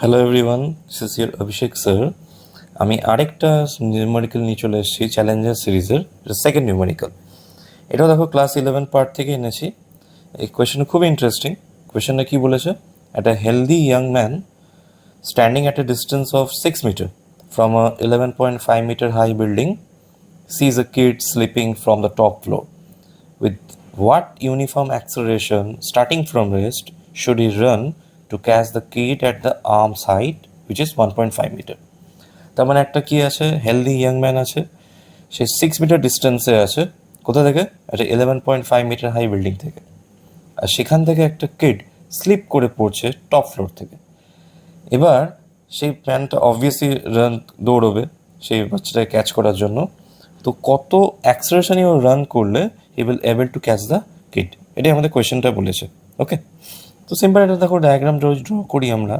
Hello everyone, this is year Abhishek sir. আমি আরেকটা numerical নিয়ে চলে এসেছি চ্যালেঞ্জার সিরিজের, সেকেন্ড নিউমেরিক্যাল। এটাও দেখো ক্লাস 11 পার্ট থেকে এনেছি। এই কোয়েশনটা খুবই ইন্টারেস্টিং। কোয়েশনটা কী বলেছে, একটা healthy young man standing at a distance of 6 metre from a 11.5 metre high building sees a kid slipping from the top floor. With what uniform acceleration starting from rest should he run to catch the kid at the arm's height, which is 1.5 meter? তার মানে একটা কি আছে, healthy young man আছে, সে 6 metre ডিস্টেন্সে আছে। কোথা থেকে? একটা 11.5 মিটার হাই বিল্ডিং থেকে। আর সেখান থেকে একটা কিড স্লিপ করে পড়ছে টপ ফ্লোর থেকে। এবার সেই ম্যানটা অবভিয়াসলি দৌড়বে সেই বাচ্চাটাকে ক্যাচ করার জন্য। তো কত অ্যাক্সেলারেশনে ও রান করলে he will able to catch the kid, এটাই আমাদের কোয়েশ্চেনটা বলেছে। ওকে, তো সিম্পল একটা দেখো ডায়াগ্রাম ড্র করি আমরা।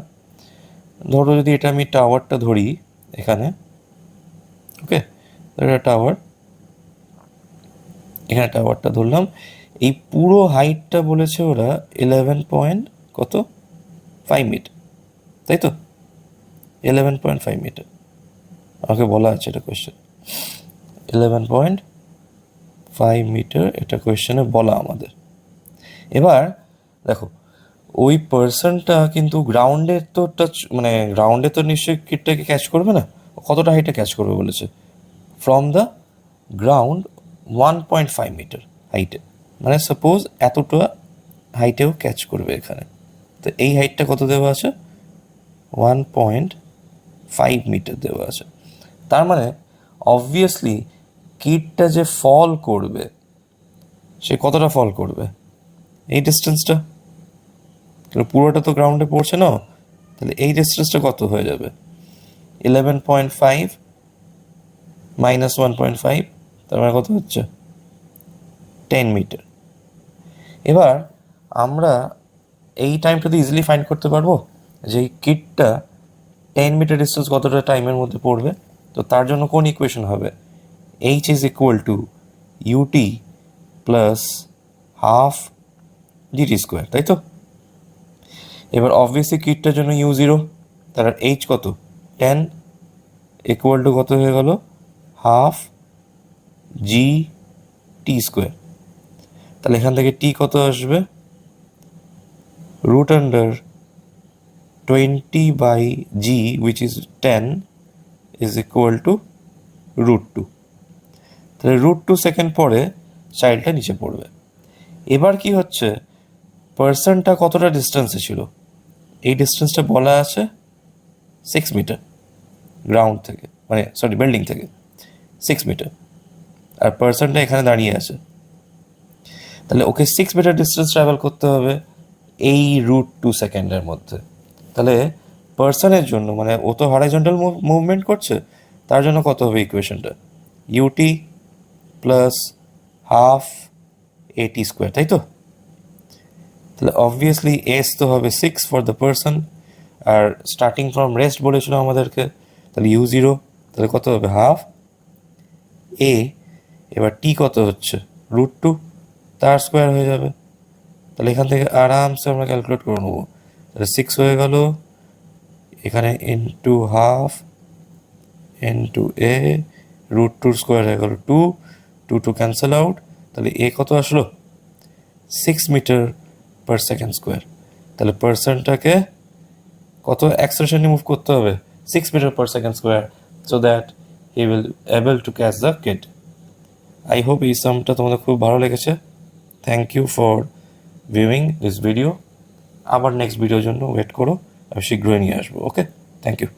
ধরো যদি এটা আমি টাওয়ারটা ধরি এখানে, ওকে, এটা টাওয়ার, এখানে টাওয়ারটা ধরলাম। এই পুরো হাইটটা বলেছে ওরা 11.5 মিটার, তাই তো? 11.5 মিটার আমাকে বলা আছে, এটা কোয়েশ্চেন 11.5 মিটার, এটা কোয়েশ্চেনে বলা আমাদের। এবার দেখো ওই পার্সনটা কিন্তু গ্রাউন্ডে তো টাচ, মানে গ্রাউন্ডে তো নিশ্চয়ই কিডটাকে ক্যাচ করবে না। কতটা হাইটে ক্যাচ করবে বলেছে? ফ্রম দ্য গ্রাউন্ড 1.5 মিটার হাইটে, মানে সাপোজ এতটা হাইটেও ক্যাচ করবে এখানে। তো এই হাইটটা কত দেওয়া আছে? 1.5 মিটার দেওয়া আছে। তার মানে অবভিয়াসলি কিডটা যে ফল করবে সে কতটা ফল করবে? এই ডিস্টেন্সটা, পুরোটা তো গ্রাউন্ডে পড়ছে না, তাহলে এই ডিস্টেন্সটা কত হয়ে যাবে? 11.5 মাইনাস 1.5, তার মানে কত হচ্ছে? 10 মিটার। এবার আমরা এই টাইমটাতে ইজিলি ফাইন্ড করতে পারবো যে এই কিডটা 10 মিটার ডিস্টেন্স কতটা টাইমের মধ্যে পড়বে। তো তার জন্য কোন ইকুয়েশন হবে? H is equal to UT plus half GT square, তাই তো? এবার অবভিয়াসলি কিডটার জন্য ইউ জিরো, তার এইচ কত? 10 ইকুয়াল টু কত হয়ে গেল? Half G T square. তাহলে এখান থেকে টি কত আসবে? Root under 20/g which is 10 is equal to √2। তাহলে √2 সেকেন্ড পরে চাইল্ডটা নিচে পড়বে। এবার কি হচ্ছে, পার্সনটা কতটা ডিস্টেন্সে ছিল? এই ডিস্টেন্সটা বলা আছে 6 মিটার গ্রাউন্ড থেকে, মানে সরি বিল্ডিং থেকে 6 মিটার, আর পার্সনটা এখানে দাঁড়িয়ে আছে। তাহলে ওকে 6 মিটার ডিস্টেন্স ট্রাভেল করতে হবে এই √2 সেকেন্ডের মধ্যে। তাহলে পার্সনের জন্য, মানে ও তো হরাইজন্টাল মুভমেন্ট করছে, তার জন্য কত হবে ইকুয়েশনটা? UT plus half AT square, তাই তো? তাহলে অবভিয়াসলি এস তো হবে 6 ফর দ্য পার্সন, আর স্টার্টিং ফ্রম রেস্ট বলেছিল আমাদেরকে, তাহলে ইউ জিরো, তাহলে কত হবে? Half A. এবার টি কত হচ্ছে? √2, তার স্কোয়ার হয়ে যাবে। তাহলে এখান থেকে আরামসে আমরা ক্যালকুলেট করে নেবো। তাহলে 6 হয়ে গেল, এখানে ইন্টু হাফ ইন্টু এ, √2 স্কোয়ার হয়ে গেল 2, 2 ক্যান্সেল আউট। তাহলে এ কত আসলো? 6 মিটার পার সেকেন্ড স্কোয়ার। তাহলে পার্সনটাকে কত অ্যাক্সেলারেশনে মুভ করতে হবে? 6 metre per second square, so that he will able to catch the kid. I hope এই সামটা তোমাদের খুব ভালো লেগেছে। Thank you for viewing this video. আবার নেক্সট ভিডিওর জন্য ওয়েট করো, আমি শীঘ্রই নিয়ে আসবো। Okay, thank you.